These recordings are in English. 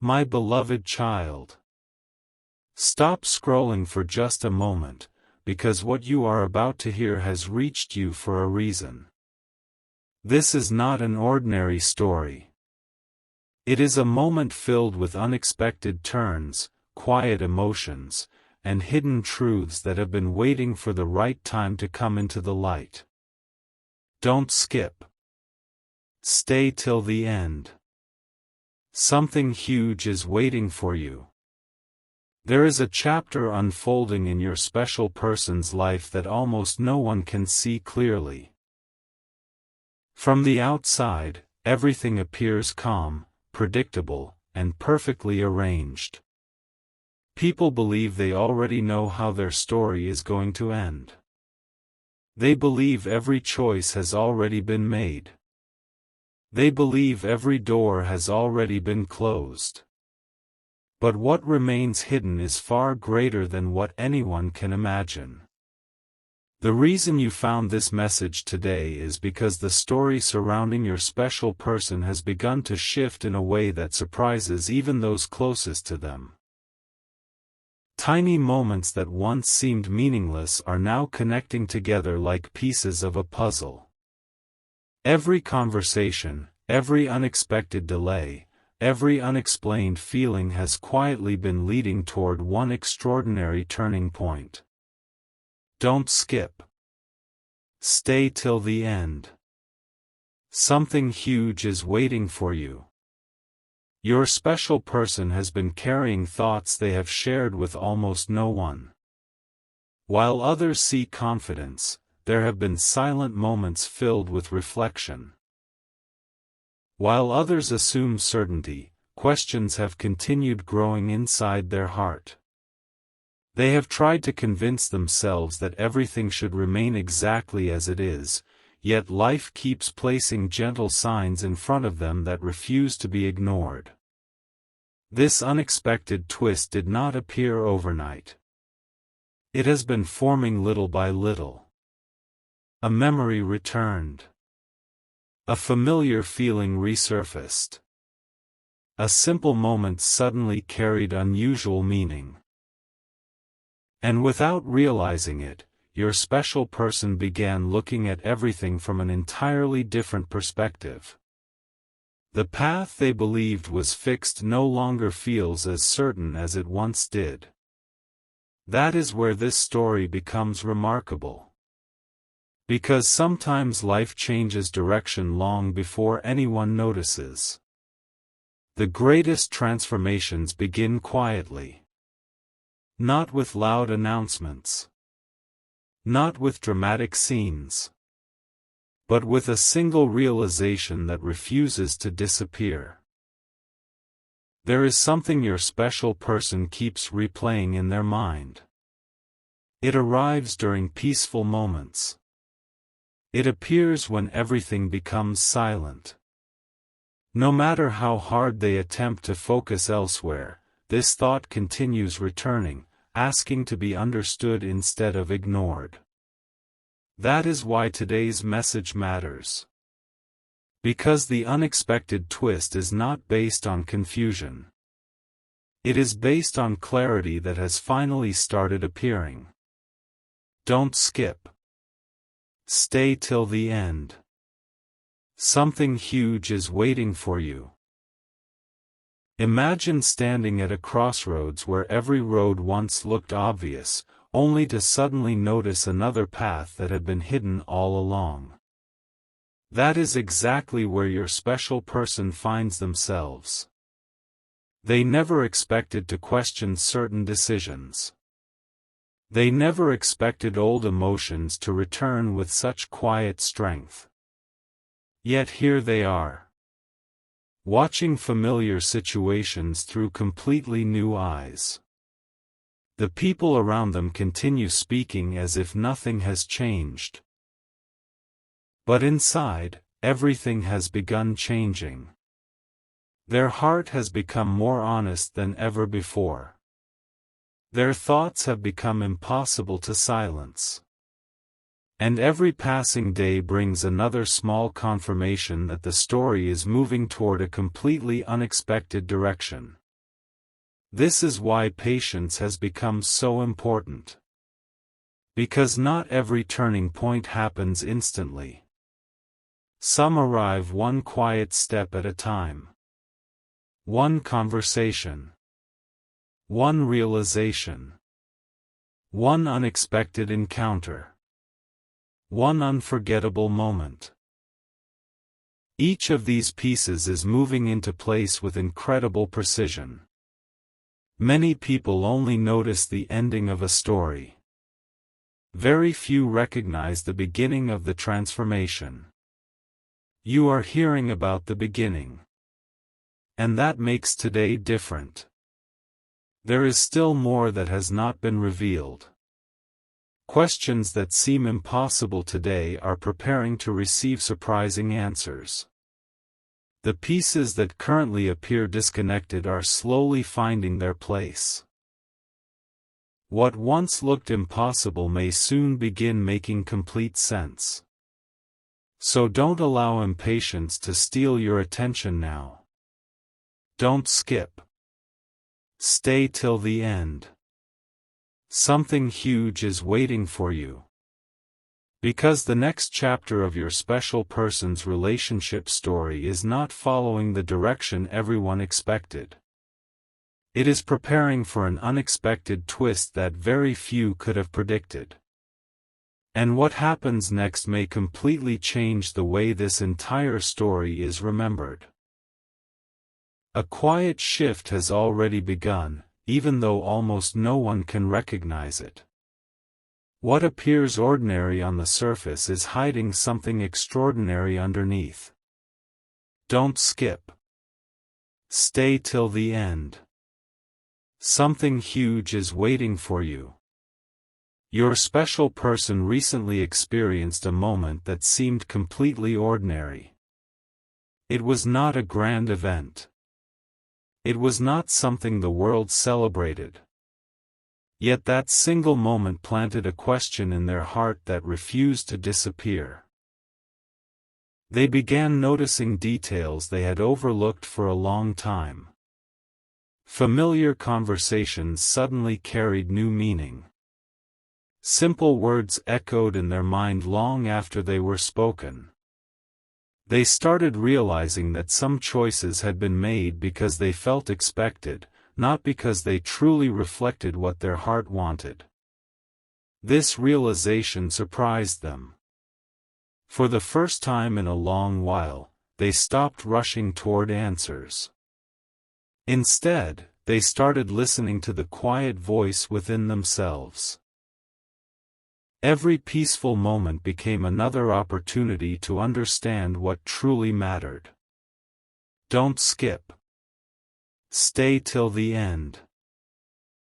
My beloved child. Stop scrolling for just a moment, because what you are about to hear has reached you for a reason. This is not an ordinary story. It is a moment filled with unexpected turns, quiet emotions, and hidden truths that have been waiting for the right time to come into the light. Don't skip. Stay till the end. Something huge is waiting for you. There is a chapter unfolding in your special person's life that almost no one can see clearly. From the outside, everything appears calm, predictable, and perfectly arranged. People believe they already know how their story is going to end. They believe every choice has already been made. They believe every door has already been closed. But what remains hidden is far greater than what anyone can imagine. The reason you found this message today is because the story surrounding your special person has begun to shift in a way that surprises even those closest to them. Tiny moments that once seemed meaningless are now connecting together like pieces of a puzzle. Every conversation, every unexpected delay, every unexplained feeling has quietly been leading toward one extraordinary turning point. Don't skip. Stay till the end. Something huge is waiting for you. Your special person has been carrying thoughts they have shared with almost no one. While others see confidence, there have been silent moments filled with reflection. While others assume certainty, questions have continued growing inside their heart. They have tried to convince themselves that everything should remain exactly as it is, yet life keeps placing gentle signs in front of them that refuse to be ignored. This unexpected twist did not appear overnight. It has been forming little by little. A memory returned. A familiar feeling resurfaced. A simple moment suddenly carried unusual meaning. And without realizing it, your special person began looking at everything from an entirely different perspective. The path they believed was fixed no longer feels as certain as it once did. That is where this story becomes remarkable. Because sometimes life changes direction long before anyone notices. The greatest transformations begin quietly. Not with loud announcements. Not with dramatic scenes. But with a single realization that refuses to disappear. There is something your special person keeps replaying in their mind. It arrives during peaceful moments. It appears when everything becomes silent. No matter how hard they attempt to focus elsewhere, this thought continues returning, asking to be understood instead of ignored. That is why today's message matters. Because the unexpected twist is not based on confusion. It is based on clarity that has finally started appearing. Don't skip. Stay till the end. Something huge is waiting for you. Imagine standing at a crossroads where every road once looked obvious, only to suddenly notice another path that had been hidden all along. That is exactly where your special person finds themselves. They never expected to question certain decisions. They never expected old emotions to return with such quiet strength. Yet here they are. Watching familiar situations through completely new eyes. The people around them continue speaking as if nothing has changed. But inside, everything has begun changing. Their heart has become more honest than ever before. Their thoughts have become impossible to silence. And every passing day brings another small confirmation that the story is moving toward a completely unexpected direction. This is why patience has become so important. Because not every turning point happens instantly. Some arrive one quiet step at a time. One conversation. One realization. One unexpected encounter. One unforgettable moment. Each of these pieces is moving into place with incredible precision. Many people only notice the ending of a story. Very few recognize the beginning of the transformation. You are hearing about the beginning. And that makes today different. There is still more that has not been revealed. Questions that seem impossible today are preparing to receive surprising answers. The pieces that currently appear disconnected are slowly finding their place. What once looked impossible may soon begin making complete sense. So don't allow impatience to steal your attention now. Don't skip. Stay till the end. Something huge is waiting for you. Because the next chapter of your special person's relationship story is not following the direction everyone expected. It is preparing for an unexpected twist that very few could have predicted. And what happens next may completely change the way this entire story is remembered. A quiet shift has already begun, even though almost no one can recognize it. What appears ordinary on the surface is hiding something extraordinary underneath. Don't skip. Stay till the end. Something huge is waiting for you. Your special person recently experienced a moment that seemed completely ordinary. It was not a grand event. It was not something the world celebrated. Yet that single moment planted a question in their heart that refused to disappear. They began noticing details they had overlooked for a long time. Familiar conversations suddenly carried new meaning. Simple words echoed in their mind long after they were spoken. They started realizing that some choices had been made because they felt expected, not because they truly reflected what their heart wanted. This realization surprised them. For the first time in a long while, they stopped rushing toward answers. Instead, they started listening to the quiet voice within themselves. Every peaceful moment became another opportunity to understand what truly mattered. Don't skip. Stay till the end.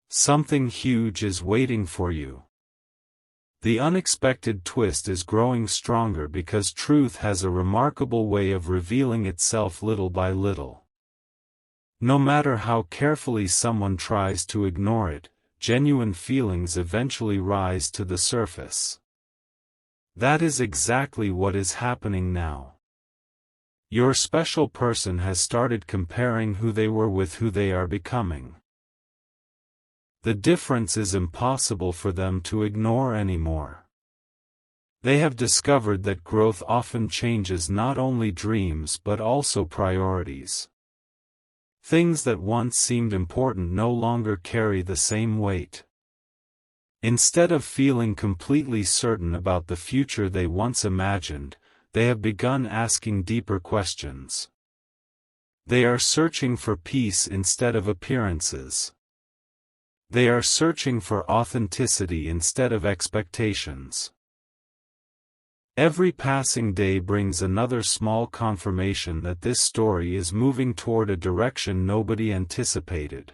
Something huge is waiting for you. The unexpected twist is growing stronger because truth has a remarkable way of revealing itself little by little. No matter how carefully someone tries to ignore it, genuine feelings eventually rise to the surface. That is exactly what is happening now. Your special person has started comparing who they were with who they are becoming. The difference is impossible for them to ignore anymore. They have discovered that growth often changes not only dreams but also priorities. Things that once seemed important no longer carry the same weight. Instead of feeling completely certain about the future they once imagined, they have begun asking deeper questions. They are searching for peace instead of appearances. They are searching for authenticity instead of expectations. Every passing day brings another small confirmation that this story is moving toward a direction nobody anticipated.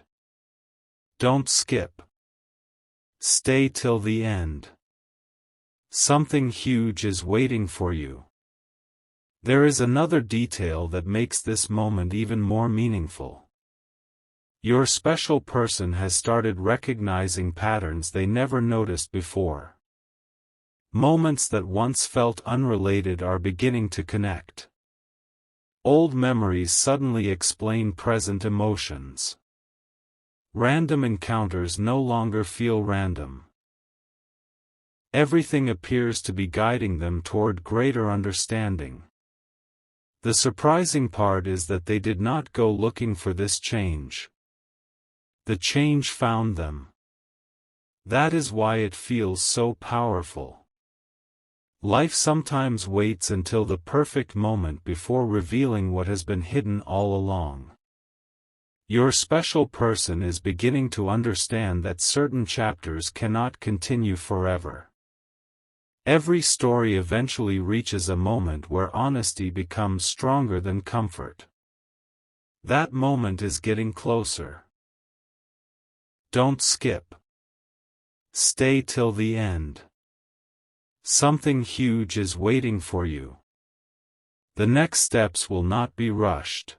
Don't skip. Stay till the end. Something huge is waiting for you. There is another detail that makes this moment even more meaningful. Your special person has started recognizing patterns they never noticed before. Moments that once felt unrelated are beginning to connect. Old memories suddenly explain present emotions. Random encounters no longer feel random. Everything appears to be guiding them toward greater understanding. The surprising part is that they did not go looking for this change. The change found them. That is why it feels so powerful. Life sometimes waits until the perfect moment before revealing what has been hidden all along. Your special person is beginning to understand that certain chapters cannot continue forever. Every story eventually reaches a moment where honesty becomes stronger than comfort. That moment is getting closer. Don't skip. Stay till the end. Something huge is waiting for you. The next steps will not be rushed.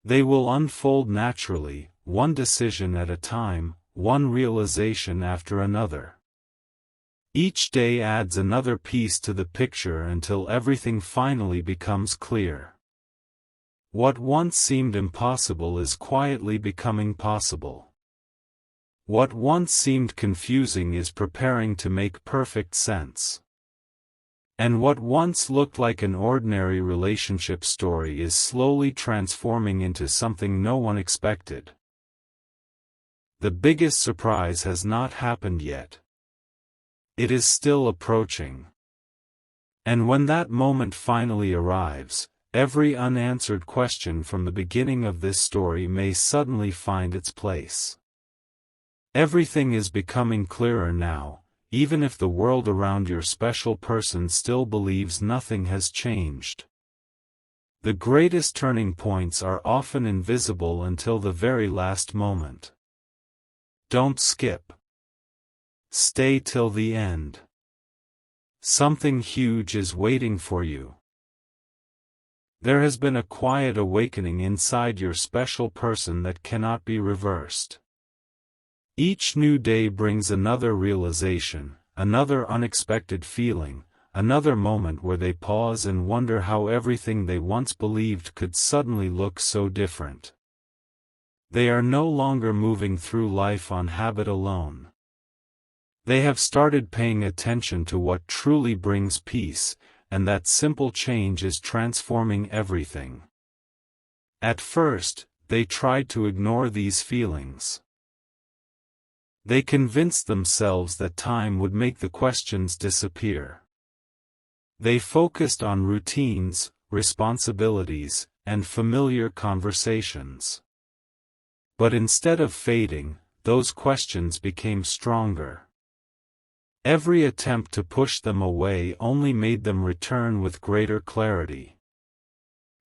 They will unfold naturally, one decision at a time, one realization after another. Each day adds another piece to the picture until everything finally becomes clear. What once seemed impossible is quietly becoming possible. What once seemed confusing is preparing to make perfect sense. And what once looked like an ordinary relationship story is slowly transforming into something no one expected. The biggest surprise has not happened yet. It is still approaching. And when that moment finally arrives, every unanswered question from the beginning of this story may suddenly find its place. Everything is becoming clearer now, even if the world around your special person still believes nothing has changed. The greatest turning points are often invisible until the very last moment. Don't skip. Stay till the end. Something huge is waiting for you. There has been a quiet awakening inside your special person that cannot be reversed. Each new day brings another realization, another unexpected feeling, another moment where they pause and wonder how everything they once believed could suddenly look so different. They are no longer moving through life on habit alone. They have started paying attention to what truly brings peace, and that simple change is transforming everything. At first, they tried to ignore these feelings. They convinced themselves that time would make the questions disappear. They focused on routines, responsibilities, and familiar conversations. But instead of fading, those questions became stronger. Every attempt to push them away only made them return with greater clarity.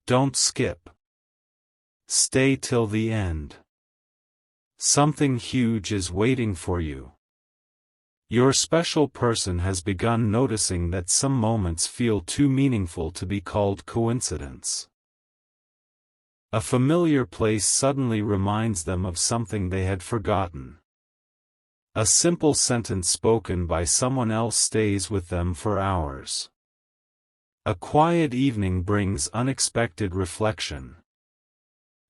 Don't skip. Stay till the end. Something huge is waiting for you. Your special person has begun noticing that some moments feel too meaningful to be called coincidence. A familiar place suddenly reminds them of something they had forgotten. A simple sentence spoken by someone else stays with them for hours. A quiet evening brings unexpected reflection.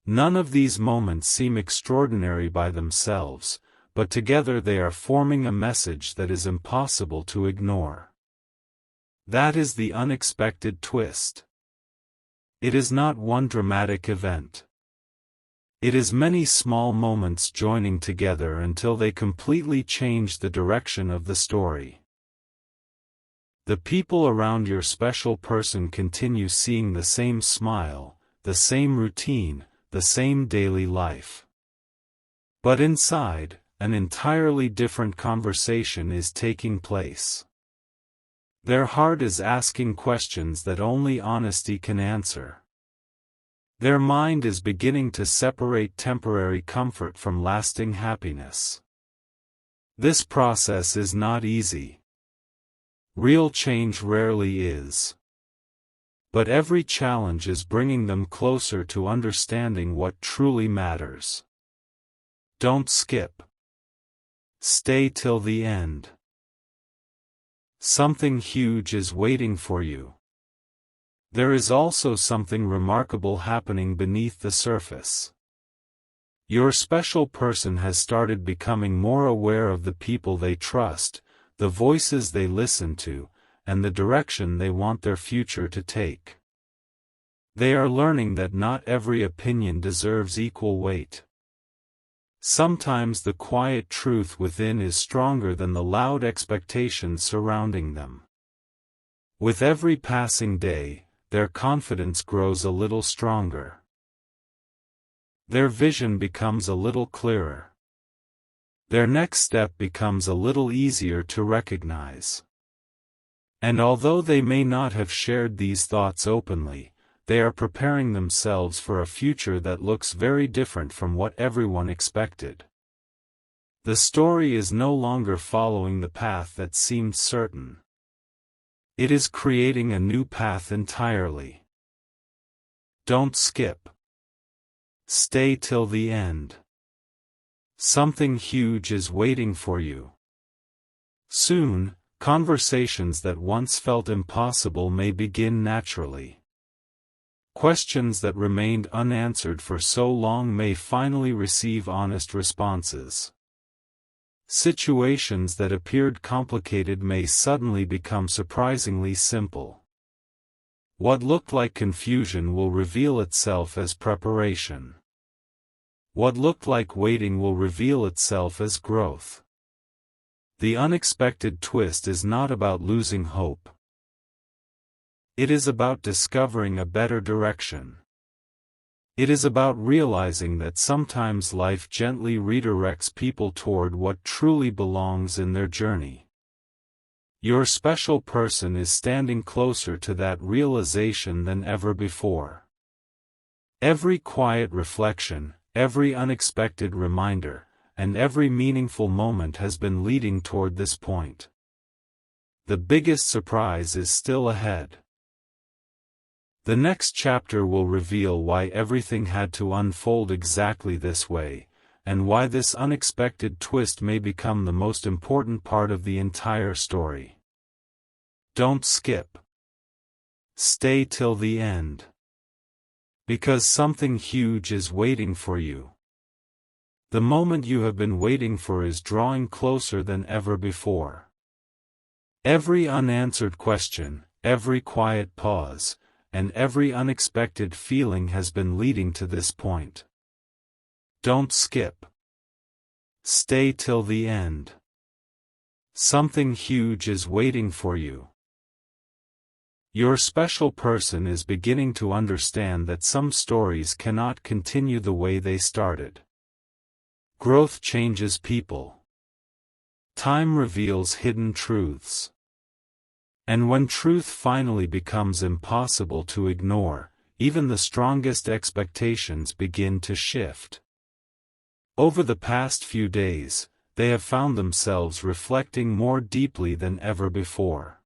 None of these moments seem extraordinary by themselves, but together they are forming a message that is impossible to ignore. That is the unexpected twist. It is not one dramatic event. It is many small moments joining together until they completely change the direction of the story. The people around your special person continue seeing the same smile, the same routine, the same daily life. But inside, an entirely different conversation is taking place. Their heart is asking questions that only honesty can answer. Their mind is beginning to separate temporary comfort from lasting happiness. This process is not easy. Real change rarely is. But every challenge is bringing them closer to understanding what truly matters. Don't skip. Stay till the end. Something huge is waiting for you. There is also something remarkable happening beneath the surface. Your special person has started becoming more aware of the people they trust, the voices they listen to, and the direction they want their future to take. They are learning that not every opinion deserves equal weight. Sometimes the quiet truth within is stronger than the loud expectations surrounding them. With every passing day, their confidence grows a little stronger. Their vision becomes a little clearer. Their next step becomes a little easier to recognize. And although they may not have shared these thoughts openly, they are preparing themselves for a future that looks very different from what everyone expected. The story is no longer following the path that seemed certain. It is creating a new path entirely. Don't skip. Stay till the end. Something huge is waiting for you. Soon, conversations that once felt impossible may begin naturally. Questions that remained unanswered for so long may finally receive honest responses. Situations that appeared complicated may suddenly become surprisingly simple. What looked like confusion will reveal itself as preparation. What looked like waiting will reveal itself as growth. The unexpected twist is not about losing hope. It is about discovering a better direction. It is about realizing that sometimes life gently redirects people toward what truly belongs in their journey. Your special person is standing closer to that realization than ever before. Every quiet reflection, every unexpected reminder, and every meaningful moment has been leading toward this point. The biggest surprise is still ahead. The next chapter will reveal why everything had to unfold exactly this way, and why this unexpected twist may become the most important part of the entire story. Don't skip. Stay till the end. Because something huge is waiting for you. The moment you have been waiting for is drawing closer than ever before. Every unanswered question, every quiet pause, and every unexpected feeling has been leading to this point. Don't skip. Stay till the end. Something huge is waiting for you. Your special person is beginning to understand that some stories cannot continue the way they started. Growth changes people. Time reveals hidden truths. And when truth finally becomes impossible to ignore, even the strongest expectations begin to shift. Over the past few days, they have found themselves reflecting more deeply than ever before.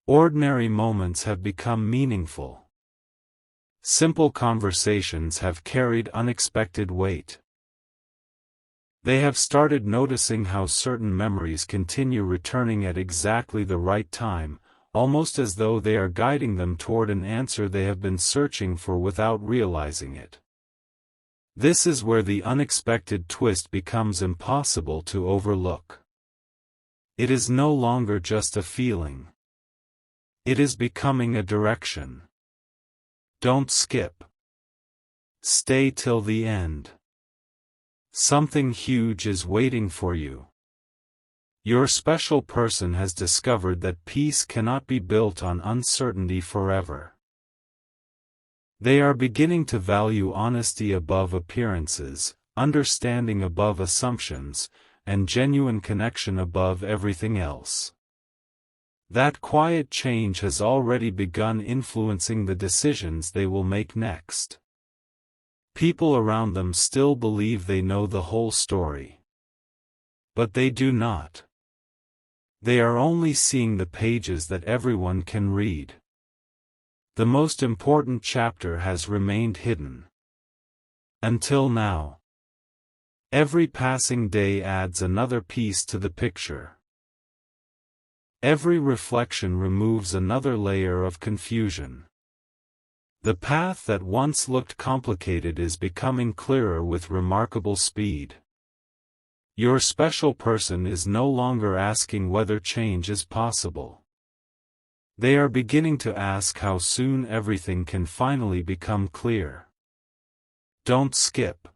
Ordinary moments have become meaningful. Simple conversations have carried unexpected weight. They have started noticing how certain memories continue returning at exactly the right time, almost as though they are guiding them toward an answer they have been searching for without realizing it. This is where the unexpected twist becomes impossible to overlook. It is no longer just a feeling. It is becoming a direction. Don't skip. Stay till the end. Something huge is waiting for you. Your special person has discovered that peace cannot be built on uncertainty forever. They are beginning to value honesty above appearances, understanding above assumptions, and genuine connection above everything else. That quiet change has already begun influencing the decisions they will make next. People around them still believe they know the whole story. But they do not. They are only seeing the pages that everyone can read. The most important chapter has remained hidden. Until now. Every passing day adds another piece to the picture. Every reflection removes another layer of confusion. The path that once looked complicated is becoming clearer with remarkable speed. Your special person is no longer asking whether change is possible. They are beginning to ask how soon everything can finally become clear. Don't skip.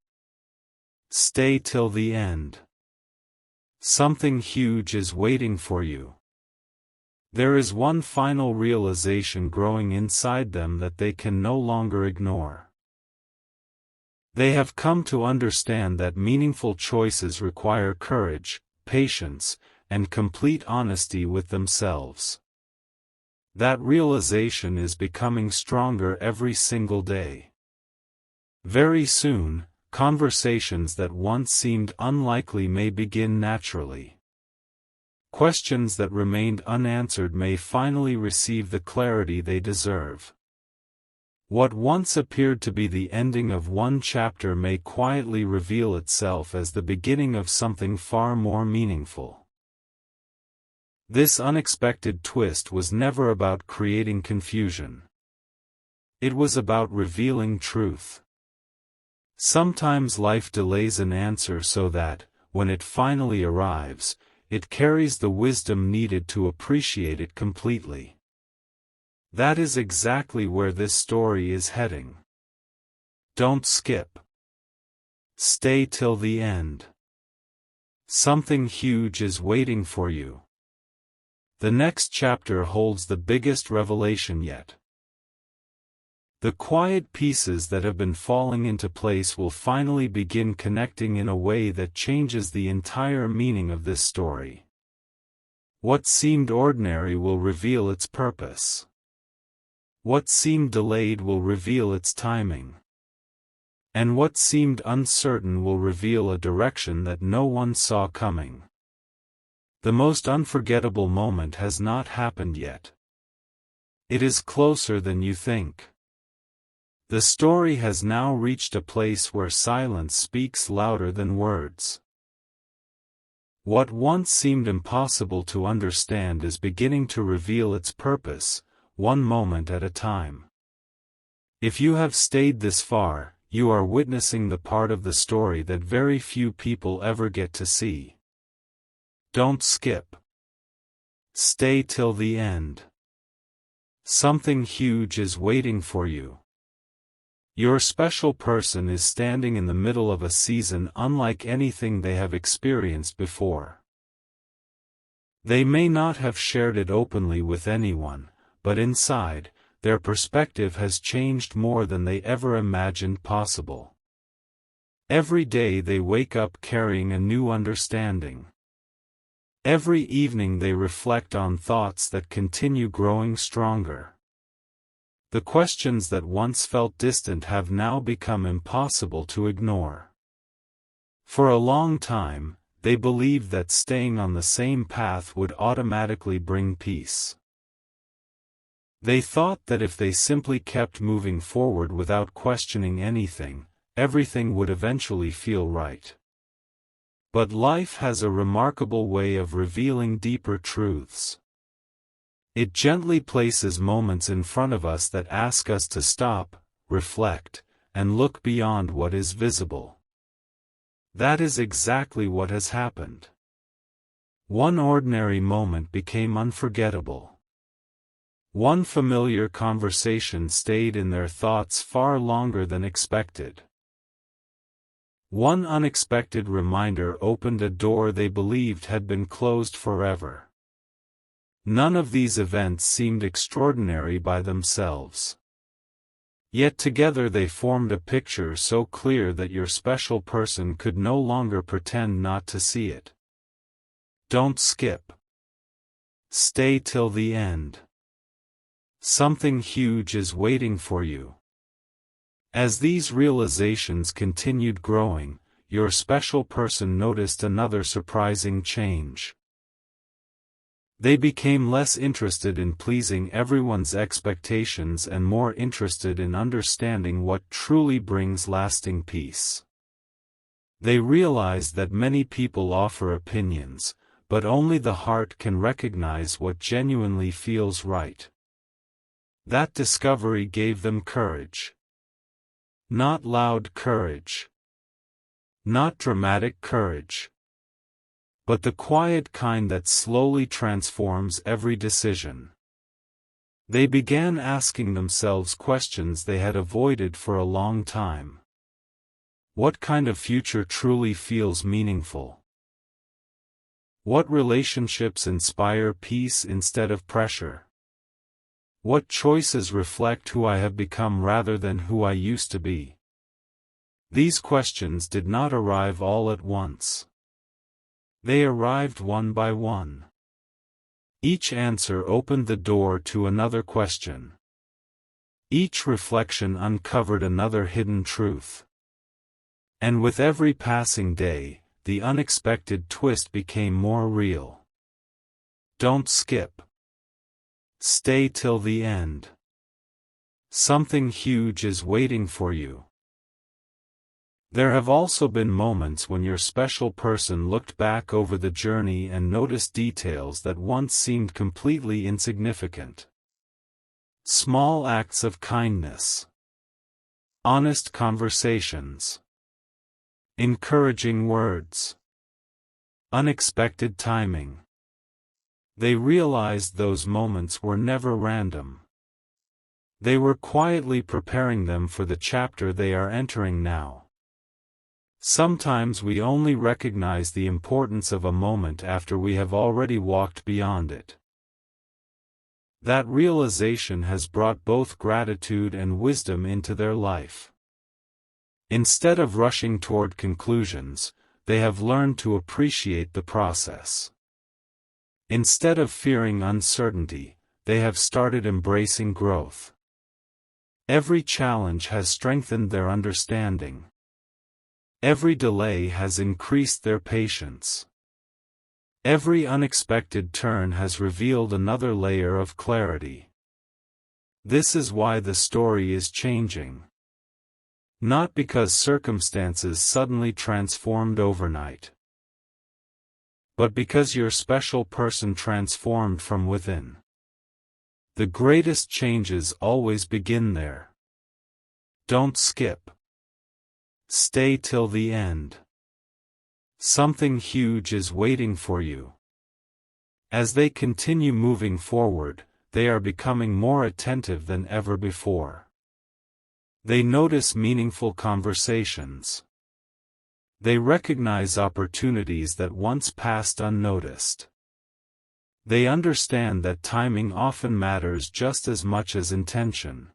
Stay till the end. Something huge is waiting for you. There is one final realization growing inside them that they can no longer ignore. They have come to understand that meaningful choices require courage, patience, and complete honesty with themselves. That realization is becoming stronger every single day. Very soon, conversations that once seemed unlikely may begin naturally. Questions that remained unanswered may finally receive the clarity they deserve. What once appeared to be the ending of one chapter may quietly reveal itself as the beginning of something far more meaningful. This unexpected twist was never about creating confusion. It was about revealing truth. Sometimes life delays an answer so that, when it finally arrives, it carries the wisdom needed to appreciate it completely. That is exactly where this story is heading. Don't skip. Stay till the end. Something huge is waiting for you. The next chapter holds the biggest revelation yet. The quiet pieces that have been falling into place will finally begin connecting in a way that changes the entire meaning of this story. What seemed ordinary will reveal its purpose. What seemed delayed will reveal its timing. And what seemed uncertain will reveal a direction that no one saw coming. The most unforgettable moment has not happened yet. It is closer than you think. The story has now reached a place where silence speaks louder than words. What once seemed impossible to understand is beginning to reveal its purpose, one moment at a time. If you have stayed this far, you are witnessing the part of the story that very few people ever get to see. Don't skip. Stay till the end. Something huge is waiting for you. Your special person is standing in the middle of a season unlike anything they have experienced before. They may not have shared it openly with anyone, but inside, their perspective has changed more than they ever imagined possible. Every day they wake up carrying a new understanding. Every evening they reflect on thoughts that continue growing stronger. The questions that once felt distant have now become impossible to ignore. For a long time, they believed that staying on the same path would automatically bring peace. They thought that if they simply kept moving forward without questioning anything, everything would eventually feel right. But life has a remarkable way of revealing deeper truths. It gently places moments in front of us that ask us to stop, reflect, and look beyond what is visible. That is exactly what has happened. One ordinary moment became unforgettable. One familiar conversation stayed in their thoughts far longer than expected. One unexpected reminder opened a door they believed had been closed forever. None of these events seemed extraordinary by themselves. Yet together they formed a picture so clear that your special person could no longer pretend not to see it. Don't skip. Stay till the end. Something huge is waiting for you. As these realizations continued growing, your special person noticed another surprising change. They became less interested in pleasing everyone's expectations and more interested in understanding what truly brings lasting peace. They realized that many people offer opinions, but only the heart can recognize what genuinely feels right. That discovery gave them courage. Not loud courage. Not dramatic courage. But the quiet kind that slowly transforms every decision. They began asking themselves questions they had avoided for a long time. What kind of future truly feels meaningful? What relationships inspire peace instead of pressure? What choices reflect who I have become rather than who I used to be? These questions did not arrive all at once. They arrived one by one. Each answer opened the door to another question. Each reflection uncovered another hidden truth. And with every passing day, the unexpected twist became more real. Don't skip. Stay till the end. Something huge is waiting for you. There have also been moments when your special person looked back over the journey and noticed details that once seemed completely insignificant. Small acts of kindness. Honest conversations. Encouraging words. Unexpected timing. They realized those moments were never random. They were quietly preparing them for the chapter they are entering now. Sometimes we only recognize the importance of a moment after we have already walked beyond it. That realization has brought both gratitude and wisdom into their life. Instead of rushing toward conclusions, they have learned to appreciate the process. Instead of fearing uncertainty, they have started embracing growth. Every challenge has strengthened their understanding. Every delay has increased their patience. Every unexpected turn has revealed another layer of clarity. This is why the story is changing. Not because circumstances suddenly transformed overnight, but because your special person transformed from within. The greatest changes always begin there. Don't skip. Stay till the end. Something huge is waiting for you. As they continue moving forward, they are becoming more attentive than ever before. They notice meaningful conversations. They recognize opportunities that once passed unnoticed. They understand that timing often matters just as much as intention.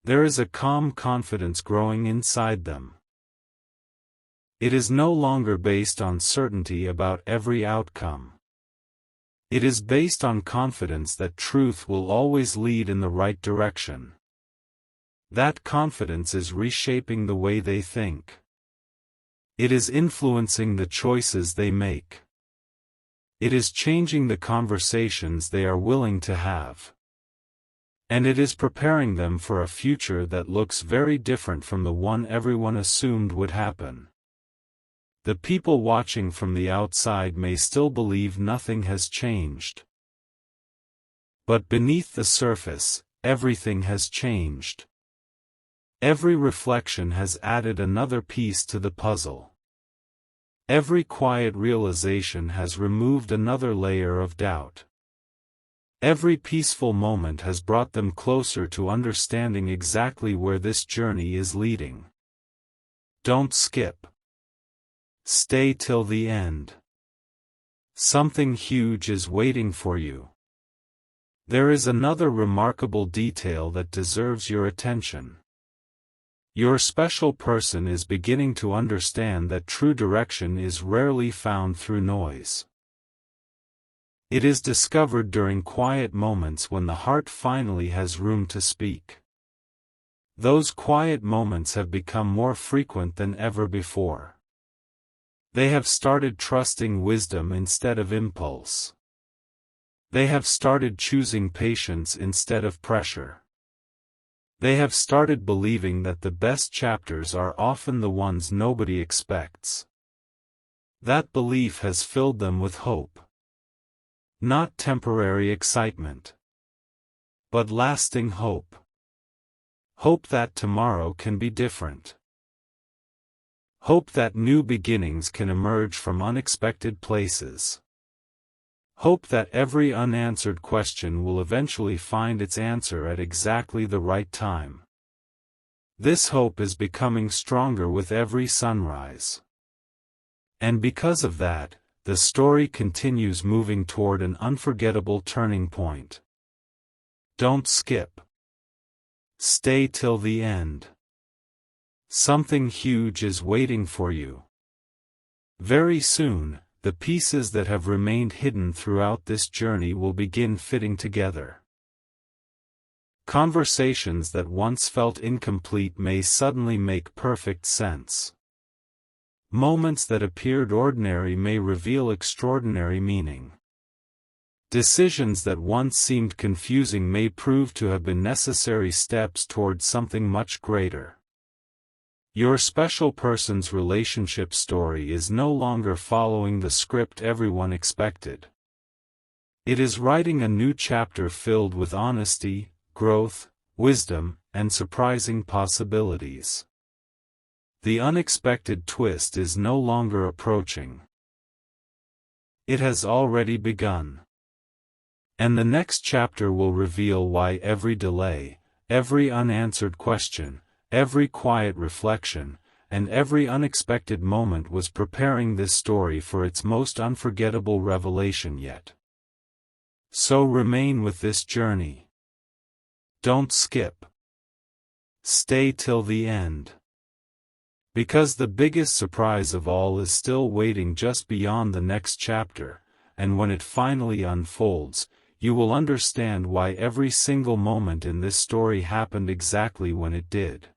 There is a calm confidence growing inside them. It is no longer based on certainty about every outcome. It is based on confidence that truth will always lead in the right direction. That confidence is reshaping the way they think. It is influencing the choices they make. It is changing the conversations they are willing to have. And it is preparing them for a future that looks very different from the one everyone assumed would happen. The people watching from the outside may still believe nothing has changed. But beneath the surface, everything has changed. Every reflection has added another piece to the puzzle. Every quiet realization has removed another layer of doubt. Every peaceful moment has brought them closer to understanding exactly where this journey is leading. Don't skip. Stay till the end. Something huge is waiting for you. There is another remarkable detail that deserves your attention. Your special person is beginning to understand that true direction is rarely found through noise. It is discovered during quiet moments when the heart finally has room to speak. Those quiet moments have become more frequent than ever before. They have started trusting wisdom instead of impulse. They have started choosing patience instead of pressure. They have started believing that the best chapters are often the ones nobody expects. That belief has filled them with hope. Not temporary excitement, but lasting hope. Hope that tomorrow can be different. Hope that new beginnings can emerge from unexpected places. Hope that every unanswered question will eventually find its answer at exactly the right time. This hope is becoming stronger with every sunrise. And because of that, the story continues moving toward an unforgettable turning point. Don't skip. Stay till the end. Something huge is waiting for you. Very soon, the pieces that have remained hidden throughout this journey will begin fitting together. Conversations that once felt incomplete may suddenly make perfect sense. Moments that appeared ordinary may reveal extraordinary meaning. Decisions that once seemed confusing may prove to have been necessary steps toward something much greater. Your special person's relationship story is no longer following the script everyone expected. It is writing a new chapter filled with honesty, growth, wisdom, and surprising possibilities. The unexpected twist is no longer approaching. It has already begun. And the next chapter will reveal why every delay, every unanswered question, every quiet reflection, and every unexpected moment was preparing this story for its most unforgettable revelation yet. So remain with this journey. Don't skip. Stay till the end. Because the biggest surprise of all is still waiting just beyond the next chapter, and when it finally unfolds, you will understand why every single moment in this story happened exactly when it did.